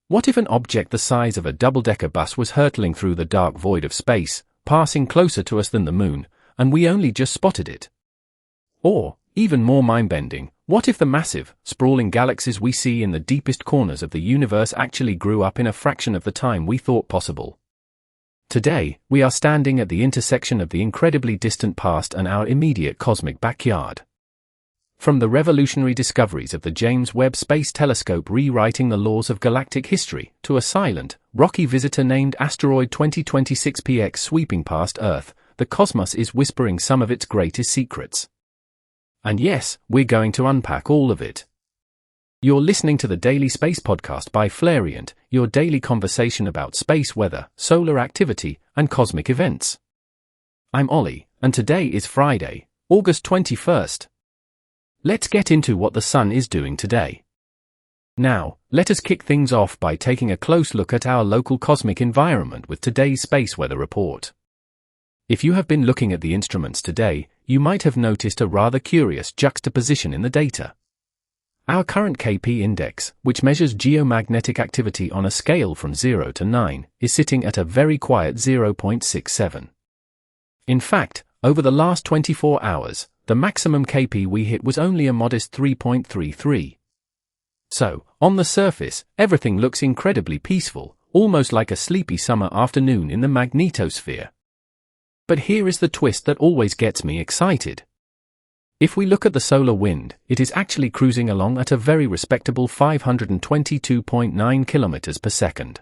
What if an object the size of a double-decker bus was hurtling through the dark void of space, passing closer to us than the moon, and we only just spotted it? Or, even more mind-bending, what if the massive, sprawling galaxies we see in the deepest corners of the universe actually grew up in a fraction of the time we thought possible? Today, we are standing at the intersection of the incredibly distant past and our immediate cosmic backyard. From the revolutionary discoveries of the James Webb Space Telescope rewriting the laws of galactic history, to a silent, rocky visitor named Asteroid 2026PX sweeping past Earth, the cosmos is whispering some of its greatest secrets. And yes, we're going to unpack all of it. You're listening to the Daily Space Podcast by Flarient, your daily conversation about space weather, solar activity, and cosmic events. I'm Ollie, and today is Friday, August 21st. Let's get into what the sun is doing today. Now, let us kick things off by taking a close look at our local cosmic environment with today's space weather report. If you have been looking at the instruments today, you might have noticed a rather curious juxtaposition in the data. Our current KP index, which measures geomagnetic activity on a scale from 0 to 9, is sitting at a very quiet 0.67. In fact, over the last 24 hours, the maximum KP we hit was only a modest 3.33. So, on the surface, everything looks incredibly peaceful, almost like a sleepy summer afternoon in the magnetosphere. But here is the twist that always gets me excited. If we look at the solar wind, it is actually cruising along at a very respectable 522.9 kilometers per second.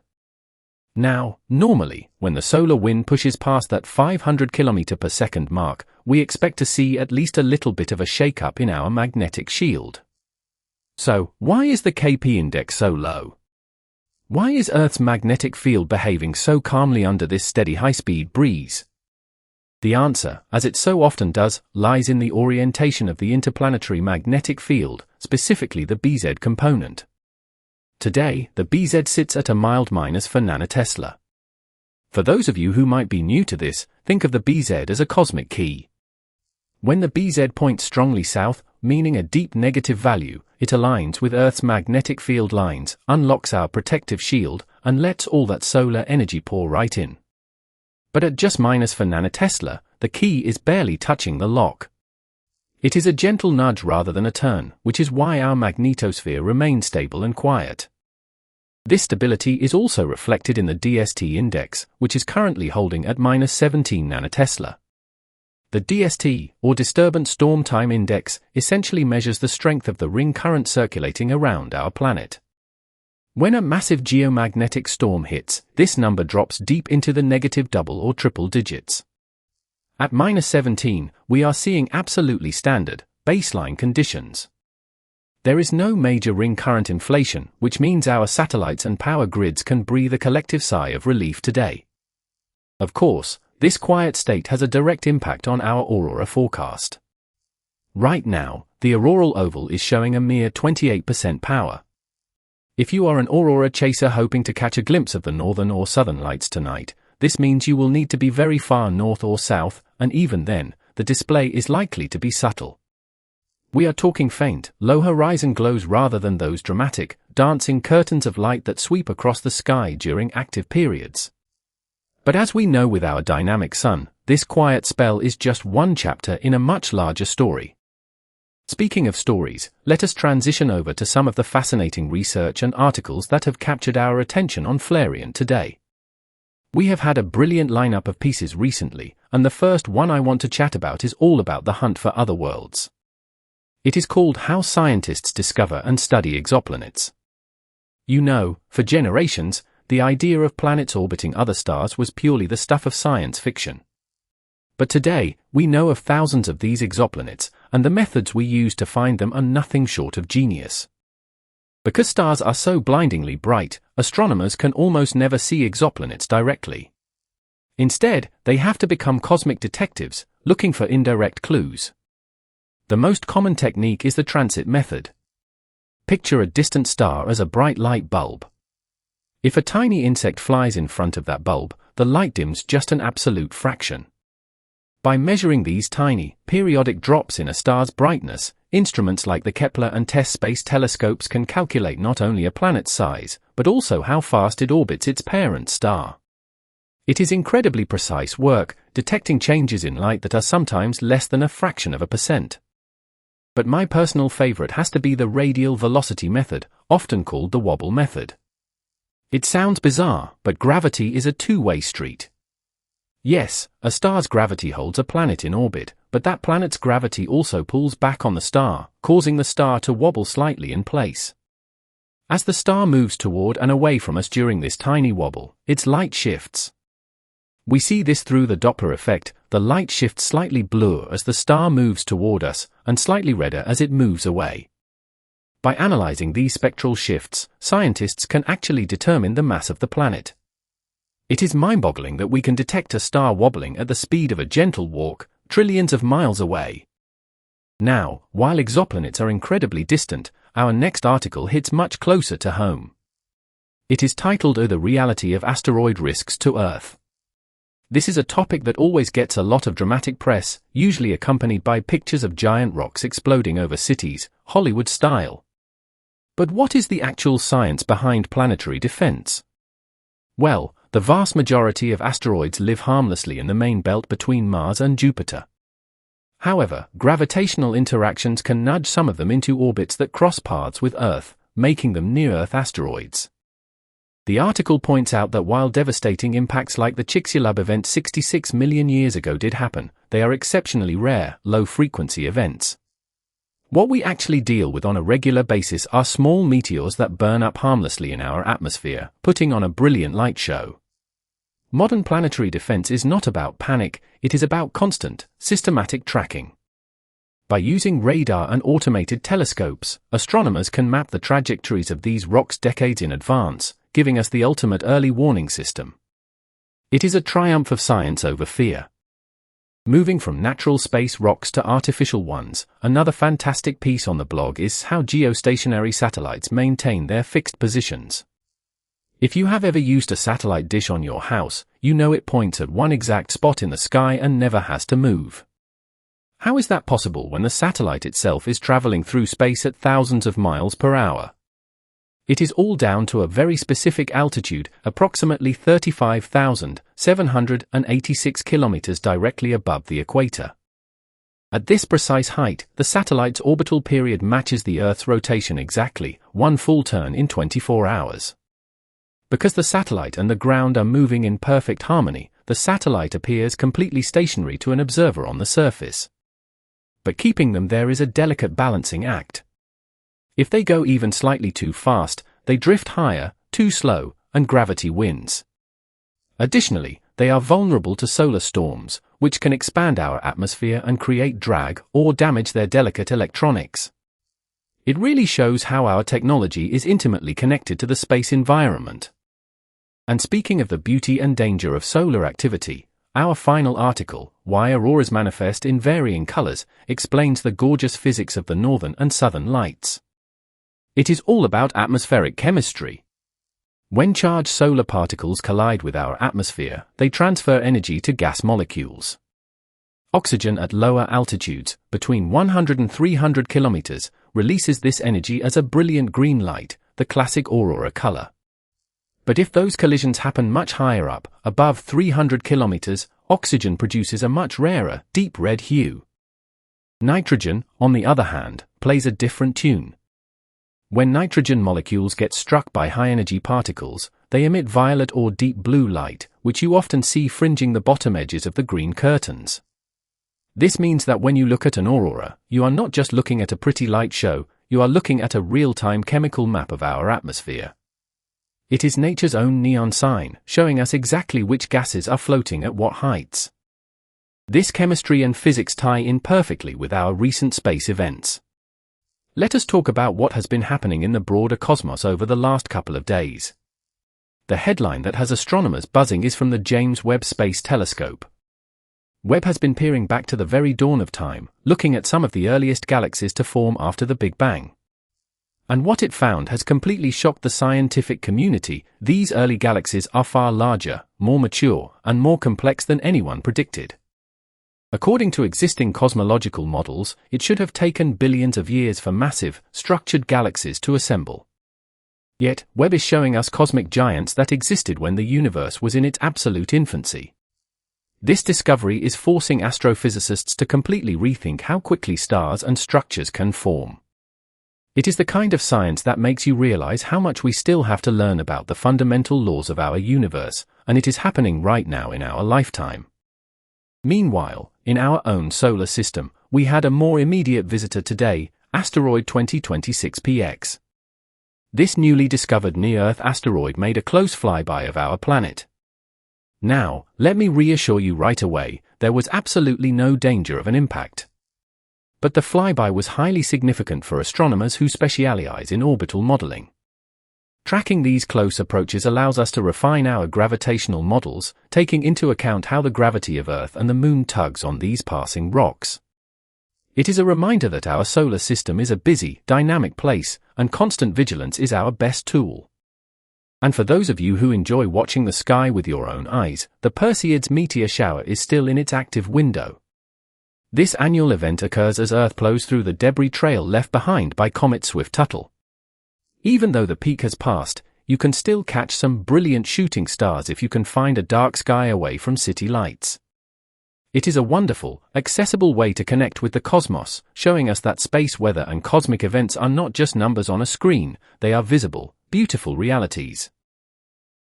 Now, normally, when the solar wind pushes past that 500 km per second mark, we expect to see at least a little bit of a shake-up in our magnetic shield. So, why is the KP index so low? Why is Earth's magnetic field behaving so calmly under this steady high-speed breeze? The answer, as it so often does, lies in the orientation of the interplanetary magnetic field, specifically the BZ component. Today, the BZ sits at a mild -4 nanotesla. For those of you who might be new to this, think of the BZ as a cosmic key. When the BZ points strongly south, meaning a deep negative value, it aligns with Earth's magnetic field lines, unlocks our protective shield, and lets all that solar energy pour right in. But at just -4 nanotesla, the key is barely touching the lock. It is a gentle nudge rather than a turn, which is why our magnetosphere remains stable and quiet. This stability is also reflected in the DST index, which is currently holding at -17 nanotesla. The DST, or Disturbance Storm Time Index, essentially measures the strength of the ring current circulating around our planet. When a massive geomagnetic storm hits, this number drops deep into the negative double or triple digits. At -17, we are seeing absolutely standard, baseline conditions. There is no major ring current inflation, which means our satellites and power grids can breathe a collective sigh of relief today. Of course, this quiet state has a direct impact on our aurora forecast. Right now, the auroral oval is showing a mere 28% power. If you are an aurora chaser hoping to catch a glimpse of the northern or southern lights tonight, this means you will need to be very far north or south, and even then, the display is likely to be subtle. We are talking faint, low horizon glows rather than those dramatic, dancing curtains of light that sweep across the sky during active periods. But as we know with our dynamic sun, this quiet spell is just one chapter in a much larger story. Speaking of stories, let us transition over to some of the fascinating research and articles that have captured our attention on Flarient today. We have had a brilliant lineup of pieces recently, and the first one I want to chat about is all about the hunt for other worlds. It is called How Scientists Discover and Study Exoplanets. You know, for generations, the idea of planets orbiting other stars was purely the stuff of science fiction. But today, we know of thousands of these exoplanets, and the methods we use to find them are nothing short of genius. Because stars are so blindingly bright, astronomers can almost never see exoplanets directly. Instead, they have to become cosmic detectives, looking for indirect clues. The most common technique is the transit method. Picture a distant star as a bright light bulb. If a tiny insect flies in front of that bulb, the light dims just an absolute fraction. By measuring these tiny, periodic drops in a star's brightness, instruments like the Kepler and TESS space telescopes can calculate not only a planet's size, but also how fast it orbits its parent star. It is incredibly precise work, detecting changes in light that are sometimes less than a fraction of a percent. But my personal favorite has to be the radial velocity method, often called the wobble method. It sounds bizarre, but gravity is a two-way street. Yes, a star's gravity holds a planet in orbit, but that planet's gravity also pulls back on the star, causing the star to wobble slightly in place. As the star moves toward and away from us during this tiny wobble, its light shifts. We see this through the Doppler effect. The light shifts slightly blue as the star moves toward us, and slightly redder as it moves away. By analyzing these spectral shifts, scientists can actually determine the mass of the planet. It is mind-boggling that we can detect a star wobbling at the speed of a gentle walk, trillions of miles away. Now, while exoplanets are incredibly distant, our next article hits much closer to home. It is titled The Reality of Asteroid Risks to Earth. This is a topic that always gets a lot of dramatic press, usually accompanied by pictures of giant rocks exploding over cities, Hollywood style. But what is the actual science behind planetary defense? Well, the vast majority of asteroids live harmlessly in the main belt between Mars and Jupiter. However, gravitational interactions can nudge some of them into orbits that cross paths with Earth, making them near-Earth asteroids. The article points out that while devastating impacts like the Chicxulub event 66 million years ago did happen, they are exceptionally rare, low-frequency events. What we actually deal with on a regular basis are small meteors that burn up harmlessly in our atmosphere, putting on a brilliant light show. Modern planetary defense is not about panic, it is about constant, systematic tracking. By using radar and automated telescopes, astronomers can map the trajectories of these rocks decades in advance, giving us the ultimate early warning system. It is a triumph of science over fear. Moving from natural space rocks to artificial ones, another fantastic piece on the blog is how geostationary satellites maintain their fixed positions. If you have ever used a satellite dish on your house, you know it points at one exact spot in the sky and never has to move. How is that possible when the satellite itself is traveling through space at thousands of miles per hour? It is all down to a very specific altitude, approximately 35,786 kilometers directly above the equator. At this precise height, the satellite's orbital period matches the Earth's rotation exactly, one full turn in 24 hours. Because the satellite and the ground are moving in perfect harmony, the satellite appears completely stationary to an observer on the surface. But keeping them there is a delicate balancing act. If they go even slightly too fast, they drift higher, too slow, and gravity wins. Additionally, they are vulnerable to solar storms, which can expand our atmosphere and create drag or damage their delicate electronics. It really shows how our technology is intimately connected to the space environment. And speaking of the beauty and danger of solar activity, our final article, Why Auroras Manifest in Varying Colors, explains the gorgeous physics of the northern and southern lights. It is all about atmospheric chemistry. When charged solar particles collide with our atmosphere, they transfer energy to gas molecules. Oxygen at lower altitudes, between 100 and 300 kilometers, releases this energy as a brilliant green light, the classic aurora color. But if those collisions happen much higher up, above 300 kilometers, oxygen produces a much rarer, deep red hue. Nitrogen, on the other hand, plays a different tune. When nitrogen molecules get struck by high-energy particles, they emit violet or deep blue light, which you often see fringing the bottom edges of the green curtains. This means that when you look at an aurora, you are not just looking at a pretty light show, you are looking at a real-time chemical map of our atmosphere. It is nature's own neon sign, showing us exactly which gases are floating at what heights. This chemistry and physics tie in perfectly with our recent space events. Let us talk about what has been happening in the broader cosmos over the last couple of days. The headline that has astronomers buzzing is from the James Webb Space Telescope. Webb has been peering back to the very dawn of time, looking at some of the earliest galaxies to form after the Big Bang. And what it found has completely shocked the scientific community. These early galaxies are far larger, more mature, and more complex than anyone predicted. According to existing cosmological models, it should have taken billions of years for massive, structured galaxies to assemble. Yet, Webb is showing us cosmic giants that existed when the universe was in its absolute infancy. This discovery is forcing astrophysicists to completely rethink how quickly stars and structures can form. It is the kind of science that makes you realize how much we still have to learn about the fundamental laws of our universe, and it is happening right now in our lifetime. Meanwhile, in our own solar system, we had a more immediate visitor today, Asteroid 2026 PX. This newly discovered near-Earth asteroid made a close flyby of our planet. Now, let me reassure you right away, there was absolutely no danger of an impact. But the flyby was highly significant for astronomers who specialize in orbital modeling. Tracking these close approaches allows us to refine our gravitational models, taking into account how the gravity of Earth and the Moon tugs on these passing rocks. It is a reminder that our solar system is a busy, dynamic place, and constant vigilance is our best tool. And for those of you who enjoy watching the sky with your own eyes, the Perseids meteor shower is still in its active window. This annual event occurs as Earth plows through the debris trail left behind by Comet Swift-Tuttle. Even though the peak has passed, you can still catch some brilliant shooting stars if you can find a dark sky away from city lights. It is a wonderful, accessible way to connect with the cosmos, showing us that space weather and cosmic events are not just numbers on a screen, they are visible, beautiful realities.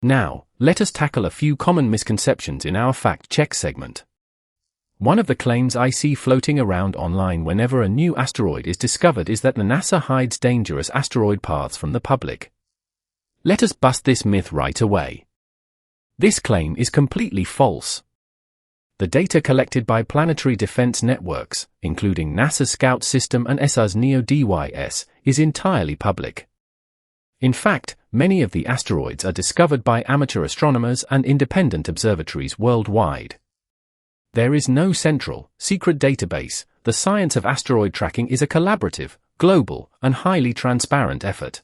Now, let us tackle a few common misconceptions in our fact-check segment. One of the claims I see floating around online whenever a new asteroid is discovered is that the NASA hides dangerous asteroid paths from the public. Let us bust this myth right away. This claim is completely false. The data collected by planetary defense networks, including NASA's Scout system and ESA's NEO-DYS, is entirely public. In fact, many of the asteroids are discovered by amateur astronomers and independent observatories worldwide. There is no central, secret database. The science of asteroid tracking is a collaborative, global, and highly transparent effort.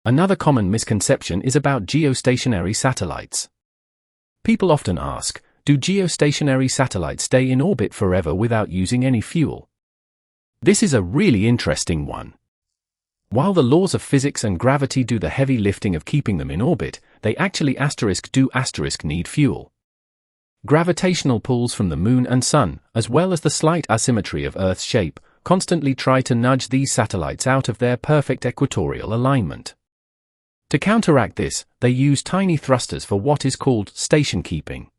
Another common misconception is about geostationary satellites. People often ask, do geostationary satellites stay in orbit forever without using any fuel? This is a really interesting one. While the laws of physics and gravity do the heavy lifting of keeping them in orbit, they actually do need fuel. Gravitational pulls from the Moon and Sun, as well as the slight asymmetry of Earth's shape, constantly try to nudge these satellites out of their perfect equatorial alignment. To counteract this, they use tiny thrusters for what is called station keeping.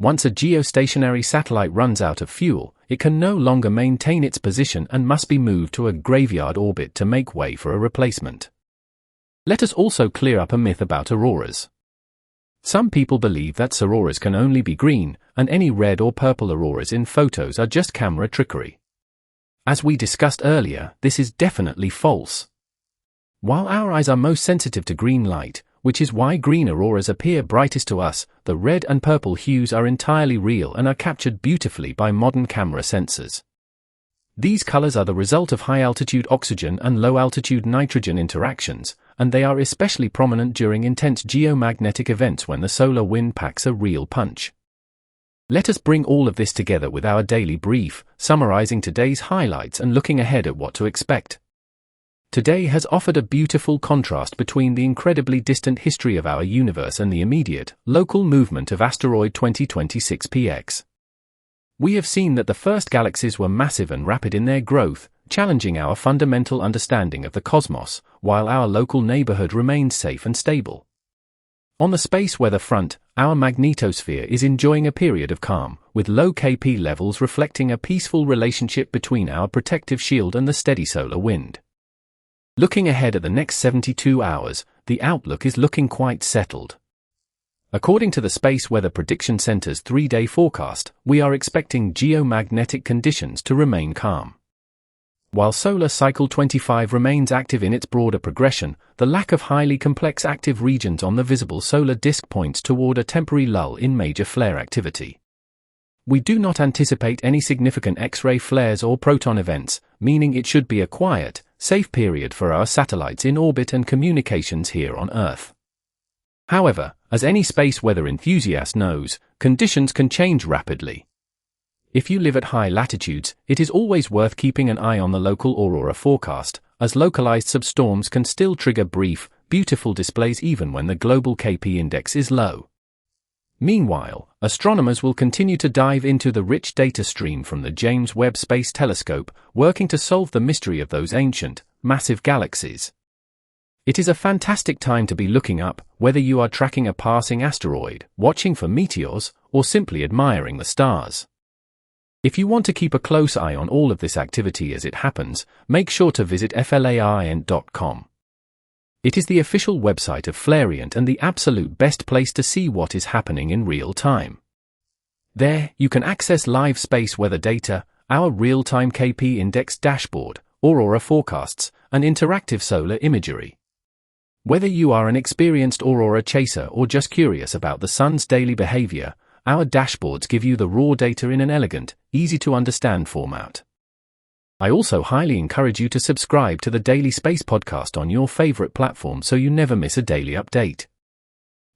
Once a geostationary satellite runs out of fuel, it can no longer maintain its position and must be moved to a graveyard orbit to make way for a replacement. Let us also clear up a myth about auroras. Some people believe that auroras can only be green, and any red or purple auroras in photos are just camera trickery. As we discussed earlier, this is definitely false. While our eyes are most sensitive to green light, which is why green auroras appear brightest to us, the red and purple hues are entirely real and are captured beautifully by modern camera sensors. These colors are the result of high-altitude oxygen and low-altitude nitrogen interactions, and they are especially prominent during intense geomagnetic events when the solar wind packs a real punch. Let us bring all of this together with our daily brief, summarizing today's highlights and looking ahead at what to expect. Today has offered a beautiful contrast between the incredibly distant history of our universe and the immediate, local movement of Asteroid 2026 PX. We have seen that the first galaxies were massive and rapid in their growth, challenging our fundamental understanding of the cosmos, while our local neighborhood remains safe and stable. On the space weather front, our magnetosphere is enjoying a period of calm, with low Kp levels reflecting a peaceful relationship between our protective shield and the steady solar wind. Looking ahead at the next 72 hours, the outlook is looking quite settled. According to the Space Weather Prediction Center's 3-day forecast, we are expecting geomagnetic conditions to remain calm. While Solar Cycle 25 remains active in its broader progression, the lack of highly complex active regions on the visible solar disk points toward a temporary lull in major flare activity. We do not anticipate any significant X-ray flares or proton events, meaning it should be a quiet, safe period for our satellites in orbit and communications here on Earth. However, as any space weather enthusiast knows, conditions can change rapidly. If you live at high latitudes, it is always worth keeping an eye on the local aurora forecast, as localized substorms can still trigger brief, beautiful displays even when the global KP index is low. Meanwhile, astronomers will continue to dive into the rich data stream from the James Webb Space Telescope, working to solve the mystery of those ancient, massive galaxies. It is a fantastic time to be looking up, whether you are tracking a passing asteroid, watching for meteors, or simply admiring the stars. If you want to keep a close eye on all of this activity as it happens, make sure to visit flyby.com. It is the official website of Flyby and the absolute best place to see what is happening in real time. There, you can access live space weather data, our real-time KP index dashboard, aurora forecasts, and interactive solar imagery. Whether you are an experienced aurora chaser or just curious about the sun's daily behavior, our dashboards give you the raw data in an elegant, easy-to-understand format. I also highly encourage you to subscribe to the Daily Space Podcast on your favorite platform so you never miss a daily update.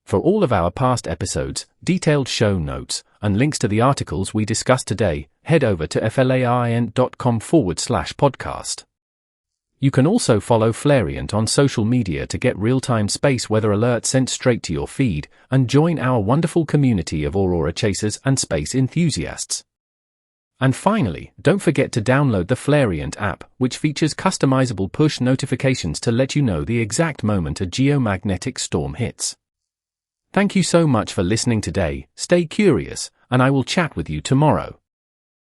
For all of our past episodes, detailed show notes, and links to the articles we discussed today, head over to flyby.com/podcast. You can also follow Flyby on social media to get real-time space weather alerts sent straight to your feed, and join our wonderful community of aurora chasers and space enthusiasts. And finally, don't forget to download the Flyby app, which features customizable push notifications to let you know the exact moment a geomagnetic storm hits. Thank you so much for listening today, stay curious, and I will chat with you tomorrow.